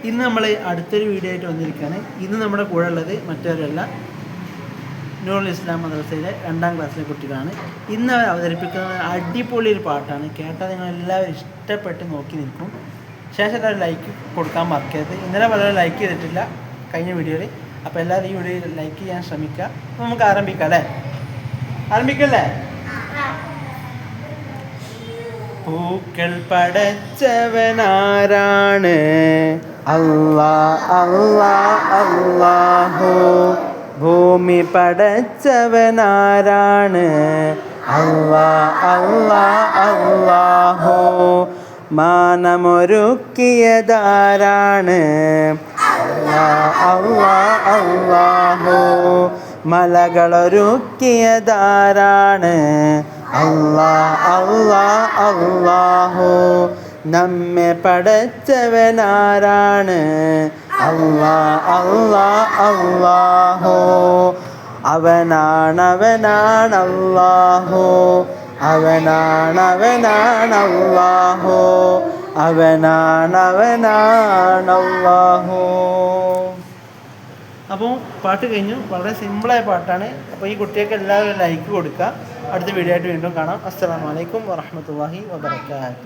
ഇന്ന് നമ്മൾ അടുത്തൊരു വീഡിയോ ആയിട്ട് വന്നിരിക്കുകയാണ്. ഇന്ന് നമ്മുടെ കൂടെ ഉള്ളത് മറ്റൊരല്ല, നൂറുൽ ഇസ്ലാം മദ്രസയിലെ 2ാം ക്ലാസ്സിലെ കുട്ടികളാണ്. ഇന്ന് അവർ അവതരിപ്പിക്കുന്നത് അടിപൊളി ഒരു പാട്ടാണ്. കേട്ടാൽ നിങ്ങളെല്ലാവരും ഇഷ്ടപ്പെട്ട് നോക്കി നിൽക്കും. ശേഷം എല്ലാവരും ലൈക്ക് കൊടുക്കാൻ മറക്കരുത്. ഇന്നലെ വളരെ ലൈക്ക് ചെയ്തിട്ടില്ല കഴിഞ്ഞ വീഡിയോയിൽ. അപ്പോൾ എല്ലാവരും ഈ വീഡിയോയിൽ ലൈക്ക് ചെയ്യാൻ ശ്രമിക്കുക. അപ്പോൾ നമുക്ക് ആരംഭിക്കാം അല്ലേ? ആരംഭിക്കല്ലേ? പൂക്കൾ പടച്ചവനാരാണ്? അല്ലാ അല്ലാ അല്ലാഹു. ഭൂമി പടച്ചവനാരാണ്? അല്ലാ അല്ലാ അല്ലാഹു. മാനമൊരുക്കിയതാരാണ്? അല്ലാ അല്ലാ അല്ലാഹു. മലകളൊരുക്കിയതാരാണ്? അല്ലാ അല്ലാ അല്ലാഹു. നമ്മെ പടച്ചവനാരാണ്? അല്ലാ അല്ലാ അല്ലാഹു. അവനാണവനാണല്ലാഹു. അവനാണവനാണല്ലാഹു. അവനാണവനാണല്ലാഹു. അപ്പോൾ പാട്ട് കഴിഞ്ഞു. വളരെ സിമ്പിളായ പാട്ടാണ്. അപ്പോൾ ഈ കുട്ടികൾക്ക് എല്ലാവരും ലൈക്ക് കൊടുക്കുക. അടുത്ത വീഡിയോ ആയിട്ട് വീണ്ടും കാണാം. അസ്സലാമു അലൈക്കും വറഹ്മത്തുള്ളാഹി വബറകാതുഹു.